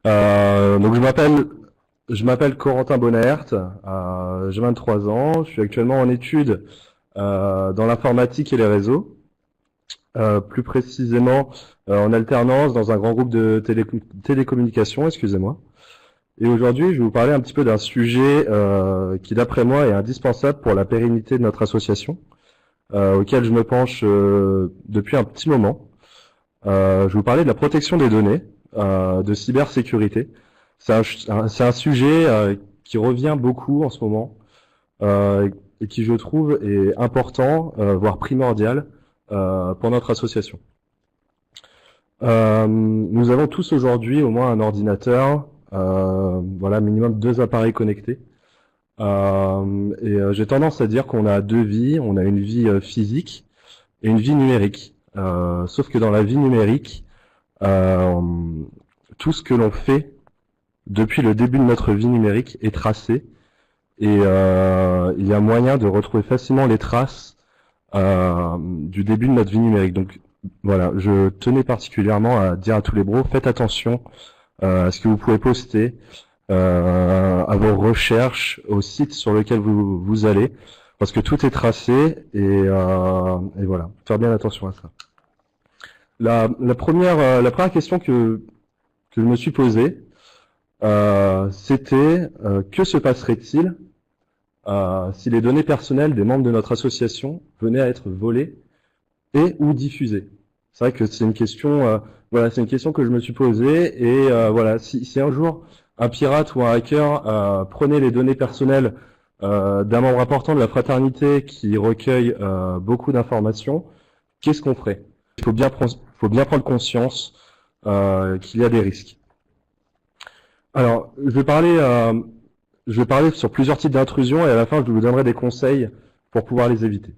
Donc je m'appelle Corentin Bonaert, j'ai 23 ans, je suis actuellement en études dans l'informatique et les réseaux, plus précisément en alternance dans un grand groupe de télécommunications, excusez-moi. Et aujourd'hui, je vais vous parler un petit peu d'un sujet qui, d'après moi, est indispensable pour la pérennité de notre association, auquel je me penche depuis un petit moment. Je vais vous parler de la protection des données, de cybersécurité. C'est un sujet qui revient beaucoup en ce moment et qui, je trouve, est important, voire primordial pour notre association. Nous avons tous aujourd'hui au moins un ordinateur, voilà, minimum 2 appareils connectés. J'ai tendance à dire qu'on a 2 vies. On a une vie physique et une vie numérique. Sauf que dans la vie numérique, euh, tout ce que l'on fait depuis le début de notre vie numérique est tracé et il y a moyen de retrouver facilement les traces du début de notre vie numérique. Donc voilà, je tenais particulièrement à dire à tous les bros, faites attention à ce que vous pouvez poster, à vos recherches, aux sites sur lesquels vous allez, parce que tout est tracé et voilà, faire bien attention à ça. La première question que je me suis posée, c'était que se passerait-il si les données personnelles des membres de notre association venaient à être volées et ou diffusées. C'est vrai que c'est une question, voilà, c'est une question que je me suis posée et voilà, si un jour un pirate ou un hacker prenait les données personnelles d'un membre important de la fraternité qui recueille beaucoup d'informations, qu'est-ce qu'on ferait? Il faut bien prendre conscience qu'il y a des risques. Alors, je vais parler sur plusieurs types d'intrusions et à la fin, je vous donnerai des conseils pour pouvoir les éviter.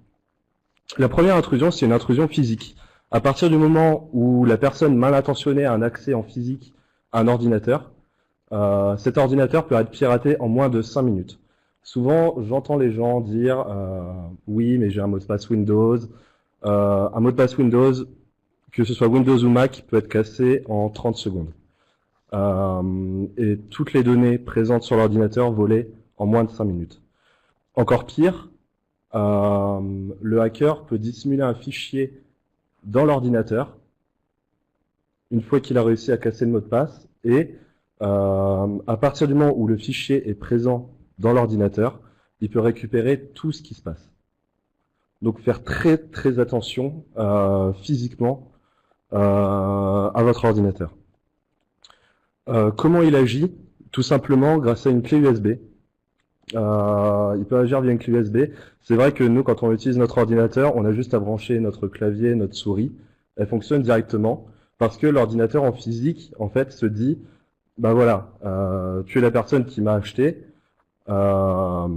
La première intrusion, c'est une intrusion physique. À partir du moment où la personne mal intentionnée a un accès en physique à un ordinateur, cet ordinateur peut être piraté en moins de 5 minutes. Souvent, j'entends les gens dire oui, mais j'ai un mot de passe Windows. Un mot de passe Windows, que ce soit Windows ou Mac, peut être cassé en 30 secondes. Et toutes les données présentes sur l'ordinateur volées en moins de 5 minutes. Encore pire, le hacker peut dissimuler un fichier dans l'ordinateur une fois qu'il a réussi à casser le mot de passe et à partir du moment où le fichier est présent dans l'ordinateur, il peut récupérer tout ce qui se passe. Donc faire très très attention physiquement à votre ordinateur. Comment il agit? Tout simplement grâce à une clé USB. Il peut agir via une clé USB. C'est vrai que nous, quand on utilise notre ordinateur, on a juste à brancher notre clavier, notre souris. Elle fonctionne directement parce que l'ordinateur en physique, en fait, se dit, ben voilà, tu es la personne qui m'a acheté, euh,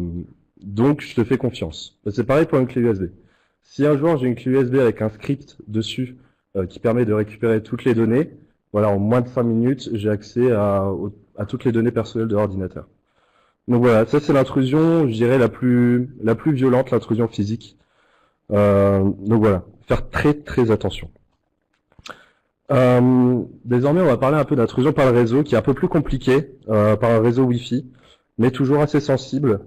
donc je te fais confiance. C'est pareil pour une clé USB. Si un jour j'ai une clé USB avec un script dessus qui permet de récupérer toutes les données, voilà, en moins de 5 minutes, j'ai accès à toutes les données personnelles de l'ordinateur. Donc voilà, ça c'est l'intrusion, je dirais la plus violente, l'intrusion physique. Donc voilà, faire très très attention. Désormais, on va parler un peu d'intrusion par le réseau, qui est un peu plus compliqué, par un réseau Wi-Fi, mais toujours assez sensible.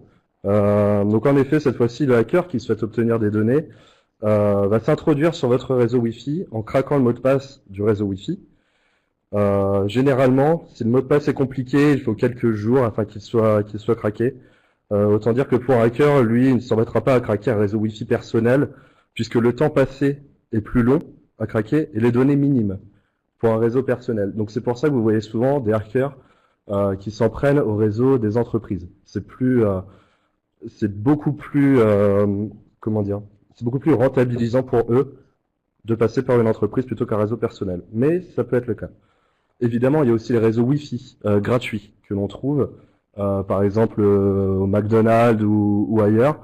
Donc en effet, cette fois-ci, le hacker qui souhaite obtenir des données va s'introduire sur votre réseau Wi-Fi en craquant le mot de passe du réseau Wi-Fi. Généralement, si le mot de passe est compliqué, il faut quelques jours afin qu'il soit craqué. Autant dire que pour un hacker, lui, il ne s'embêtera pas à craquer un réseau Wi-Fi personnel, puisque le temps passé est plus long à craquer et les données minimes pour un réseau personnel. Donc c'est pour ça que vous voyez souvent des hackers qui s'en prennent au réseau des entreprises. C'est beaucoup plus, comment dire, c'est beaucoup plus rentabilisant pour eux de passer par une entreprise plutôt qu'un réseau personnel. Mais ça peut être le cas. Évidemment, il y a aussi les réseaux Wi-Fi gratuits que l'on trouve, par exemple au McDonald's ou ailleurs.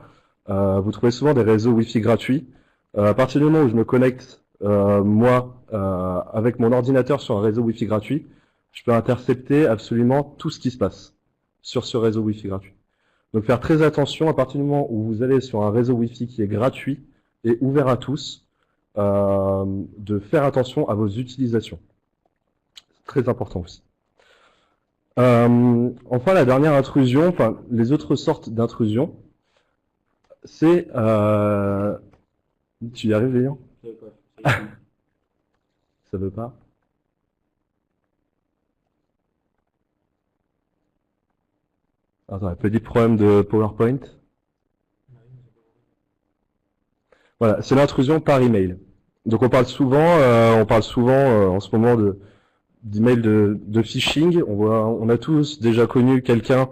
Vous trouvez souvent des réseaux Wi-Fi gratuits. À partir du moment où je me connecte, moi, avec mon ordinateur sur un réseau Wi-Fi gratuit, je peux intercepter absolument tout ce qui se passe sur ce réseau Wi-Fi gratuit. Donc faire très attention à partir du moment où vous allez sur un réseau Wi-Fi qui est gratuit et ouvert à tous, de faire attention à vos utilisations. Très important aussi. Enfin, la dernière intrusion, enfin les autres sortes d'intrusions, c'est tu y arrives, Léon? Ça veut pas? Attends, un petit problème de PowerPoint. Voilà, c'est l'intrusion par email. Donc on parle souvent en ce moment d'email de phishing. On a tous déjà connu quelqu'un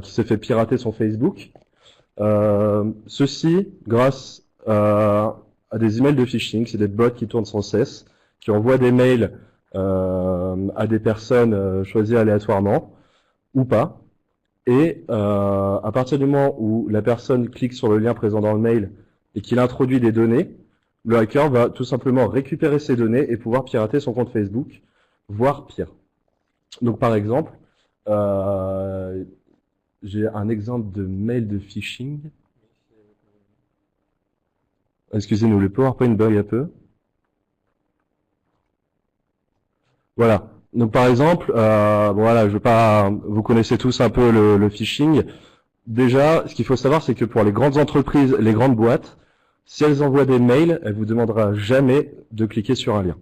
qui s'est fait pirater son Facebook. Ceci grâce à des emails de phishing, c'est des bots qui tournent sans cesse, qui envoient des mails à des personnes choisies aléatoirement ou pas. Et à partir du moment où la personne clique sur le lien présent dans le mail et qu'il introduit des données, le hacker va tout simplement récupérer ces données et pouvoir pirater son compte Facebook, voire pire. Donc par exemple, j'ai un exemple de mail de phishing. Excusez-nous, le PowerPoint bug un peu. Voilà. Donc par exemple, voilà, je veux pas. Vous connaissez tous un peu le phishing. Déjà, ce qu'il faut savoir, c'est que pour les grandes entreprises, les grandes boîtes, si elles envoient des mails, elles vous demandera jamais de cliquer sur un lien.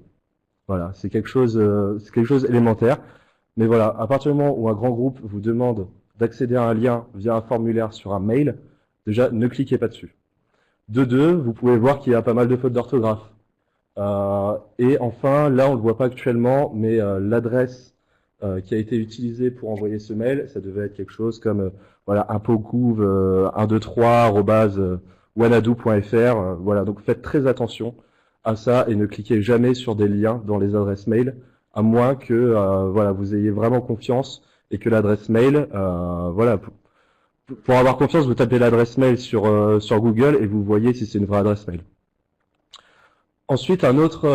Voilà, c'est quelque chose élémentaire. Mais voilà, à partir du moment où un grand groupe vous demande d'accéder à un lien via un formulaire sur un mail, déjà ne cliquez pas dessus. De deux, vous pouvez voir qu'il y a pas mal de fautes d'orthographe. Et enfin, là, on ne le voit pas actuellement, mais l'adresse qui a été utilisée pour envoyer ce mail, ça devait être quelque chose comme voilà, impogouv123@wanadoo.fr. Voilà, donc faites très attention à ça et ne cliquez jamais sur des liens dans les adresses mail, à moins que voilà, vous ayez vraiment confiance et que l'adresse mail, voilà, pour avoir confiance, vous tapez l'adresse mail sur Google et vous voyez si c'est une vraie adresse mail. Ensuite, un autre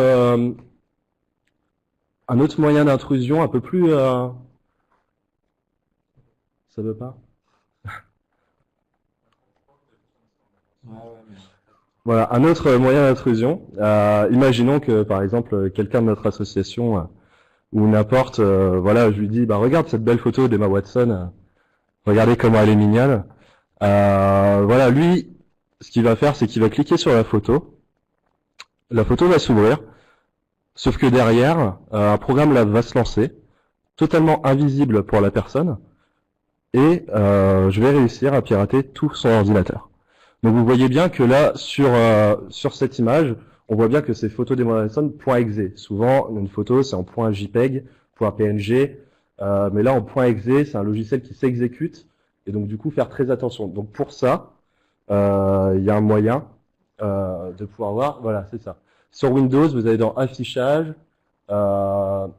moyen d'intrusion un peu plus... ça veut pas? Voilà, un autre moyen d'intrusion. Imaginons que, par exemple, quelqu'un de notre association ou n'importe, voilà, je lui dis, bah regarde cette belle photo d'Emma Watson, regardez comment elle est mignonne. Voilà, lui, ce qu'il va faire, c'est qu'il va cliquer sur la photo. La photo va s'ouvrir, sauf que derrière, un programme là va se lancer, totalement invisible pour la personne, et je vais réussir à pirater tout son ordinateur. Donc vous voyez bien que là, sur cette image, on voit bien que c'est photo d'Emma Watson .exe. Souvent, une photo, c'est en .jpeg, .png, mais là, en .exe, c'est un logiciel qui s'exécute, et donc du coup, faire très attention. Donc pour ça, il y a un moyen de pouvoir voir, voilà, c'est ça. Sur Windows, vous allez dans Affichage,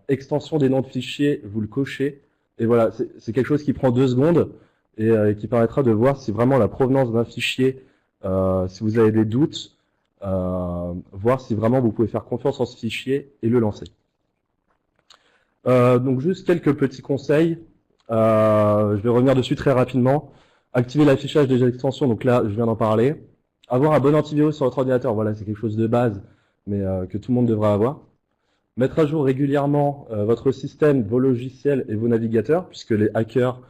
extension des noms de fichiers, vous le cochez, et voilà, c'est quelque chose qui prend 2 secondes, et qui permettra de voir si vraiment la provenance d'un fichier, si vous avez des doutes, voir si vraiment vous pouvez faire confiance en ce fichier et le lancer. Donc juste quelques petits conseils, je vais revenir dessus très rapidement. Activer l'affichage des extensions, donc là je viens d'en parler. Avoir un bon antivirus sur votre ordinateur, voilà, c'est quelque chose de base, mais que tout le monde devrait avoir. Mettre à jour régulièrement votre système, vos logiciels et vos navigateurs, puisque les hackers,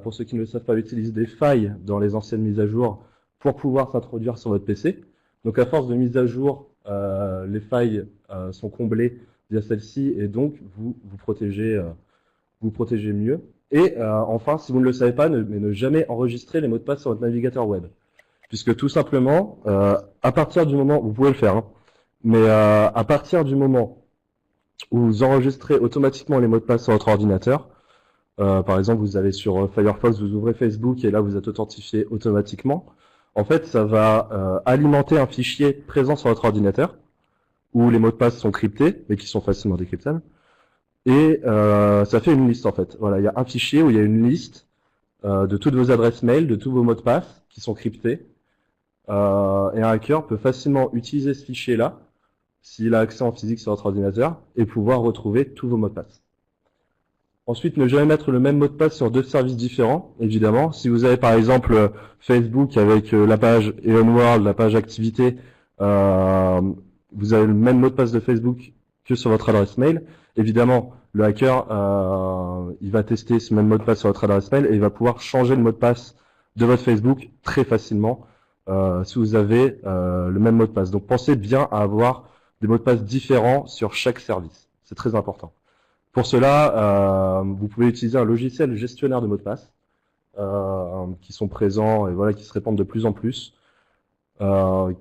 pour ceux qui ne le savent pas, utilisent des failles dans les anciennes mises à jour pour pouvoir s'introduire sur votre PC. Donc à force de mise à jour, les failles sont comblées via celle-ci et donc vous protégez mieux. Et enfin, si vous ne le savez pas, ne jamais enregistrer les mots de passe sur votre navigateur web. Puisque tout simplement, à partir du moment, vous pouvez le faire, hein, mais à partir du moment où vous enregistrez automatiquement les mots de passe sur votre ordinateur, par exemple, vous allez sur Firefox, vous ouvrez Facebook et là vous êtes authentifié automatiquement. En fait, ça va alimenter un fichier présent sur votre ordinateur où les mots de passe sont cryptés, mais qui sont facilement décryptables. Et ça fait une liste en fait. Voilà, il y a un fichier où il y a une liste de toutes vos adresses mail, de tous vos mots de passe qui sont cryptés. Et un hacker peut facilement utiliser ce fichier-là, s'il a accès en physique sur votre ordinateur, et pouvoir retrouver tous vos mots de passe. Ensuite, ne jamais mettre le même mot de passe sur 2 services différents, évidemment. Si vous avez par exemple Facebook avec la page Eon World, la page activité, vous avez le même mot de passe de Facebook que sur votre adresse mail. Évidemment, le hacker, il va tester ce même mot de passe sur votre adresse mail et il va pouvoir changer le mot de passe de votre Facebook très facilement si vous avez le même mot de passe. Donc pensez bien à avoir des mots de passe différents sur chaque service. C'est très important. Pour cela, vous pouvez utiliser un logiciel gestionnaire de mots de passe qui sont présents et voilà qui se répandent de plus en plus,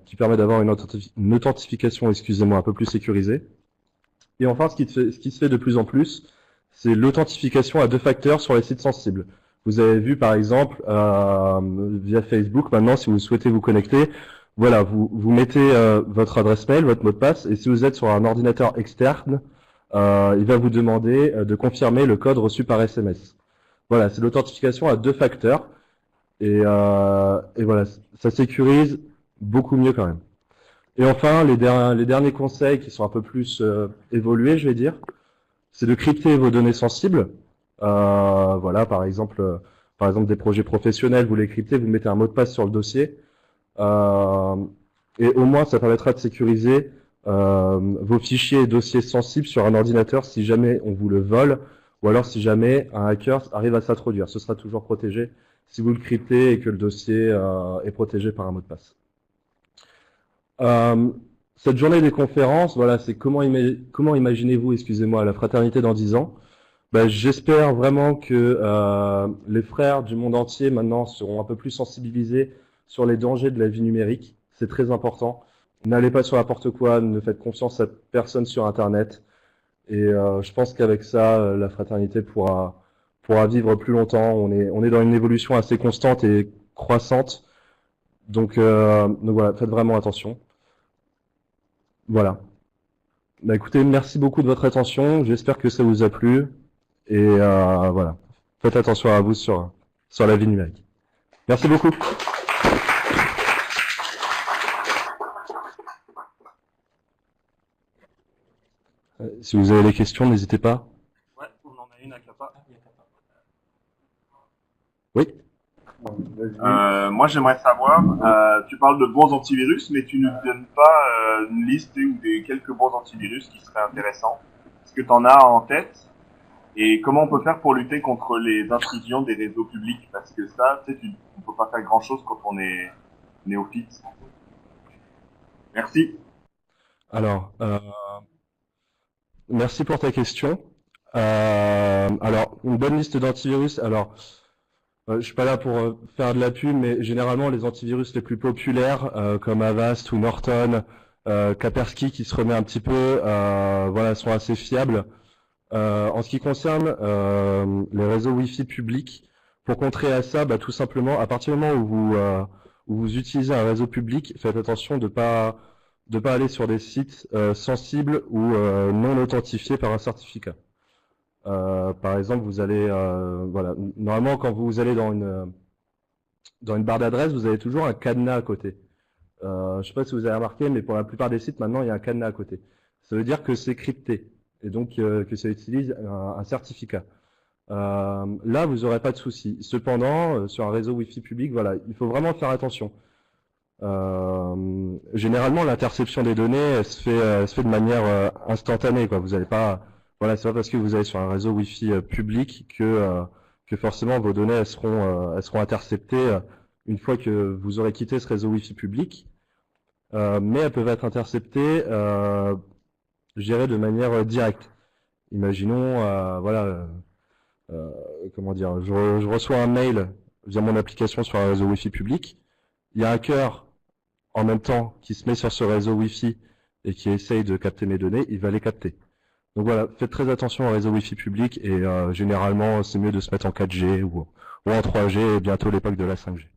qui permet d'avoir une authentification, excusez-moi, un peu plus sécurisée. Et enfin, ce qui se fait de plus en plus, c'est l'authentification à 2 facteurs sur les sites sensibles. Vous avez vu par exemple via Facebook, maintenant si vous souhaitez vous connecter, voilà, vous mettez votre adresse mail, votre mot de passe, et si vous êtes sur un ordinateur externe, il va vous demander de confirmer le code reçu par SMS. Voilà, c'est l'authentification à 2 facteurs, et voilà, ça sécurise beaucoup mieux quand même. Et enfin, les derniers conseils qui sont un peu plus évolués, je vais dire, c'est de crypter vos données sensibles. Voilà, par exemple des projets professionnels, vous les cryptez, vous mettez un mot de passe sur le dossier, et au moins ça permettra de sécuriser vos fichiers et dossiers sensibles sur un ordinateur si jamais on vous le vole, ou alors si jamais un hacker arrive à s'introduire. Ce sera toujours protégé si vous le cryptez et que le dossier est protégé par un mot de passe. Cette journée des conférences, voilà, c'est comment imaginez-vous, excusez-moi, la fraternité dans 10 ans. Ben, j'espère vraiment que les frères du monde entier maintenant seront un peu plus sensibilisés sur les dangers de la vie numérique. C'est très important. N'allez pas sur n'importe quoi, ne faites confiance à personne sur Internet. Et je pense qu'avec ça, la fraternité pourra vivre plus longtemps. On est dans une évolution assez constante et croissante. Donc voilà, faites vraiment attention. Voilà. Bah écoutez, merci beaucoup de votre attention. J'espère que ça vous a plu. Et voilà. Faites attention à vous sur la vie numérique. Merci beaucoup. Si vous avez des questions, n'hésitez pas. Ouais, on en a une à Kappa. Oui. Moi, j'aimerais savoir, tu parles de bons antivirus, mais tu ne donnes pas une liste ou quelques bons antivirus qui seraient intéressants. Est-ce que tu en as en tête? Et comment on peut faire pour lutter contre les intrusions des réseaux publics? Parce que ça, tu sais, on peut pas faire grand-chose quand on est néophyte. Merci. Alors, merci pour ta question. Alors, une bonne liste d'antivirus. Alors, je suis pas là pour faire de la pub, mais généralement les antivirus les plus populaires, comme Avast ou Norton, Kaspersky, qui se remet un petit peu, voilà, sont assez fiables. En ce qui concerne les réseaux Wi-Fi publics, pour contrer à ça, bah, tout simplement, à partir du moment où vous utilisez un réseau public, faites attention de pas aller sur des sites sensibles ou non authentifiés par un certificat. Par exemple, vous allez, voilà, normalement quand vous allez dans une barre d'adresse, vous avez toujours un cadenas à côté. Je sais pas si vous avez remarqué, mais pour la plupart des sites maintenant, il y a un cadenas à côté. Ça veut dire que c'est crypté et donc que ça utilise un certificat. Là, vous n'aurez pas de souci. Cependant, sur un réseau Wi-Fi public, voilà, il faut vraiment faire attention. Généralement, l'interception des données, elle se fait de manière instantanée, quoi. Vous n'allez pas, voilà, c'est pas parce que vous allez sur un réseau Wi-Fi public que forcément vos données elles seront interceptées une fois que vous aurez quitté ce réseau Wi-Fi public. Mais elles peuvent être interceptées, je dirais, de manière directe. Imaginons, voilà, comment dire, je reçois un mail via mon application sur un réseau Wi-Fi public. Il y a un hacker en même temps qui se met sur ce réseau Wi-Fi et qui essaye de capter mes données, il va les capter. Donc voilà, faites très attention au réseau Wi-Fi public et généralement c'est mieux de se mettre en 4G ou en 3G et bientôt l'époque de la 5G.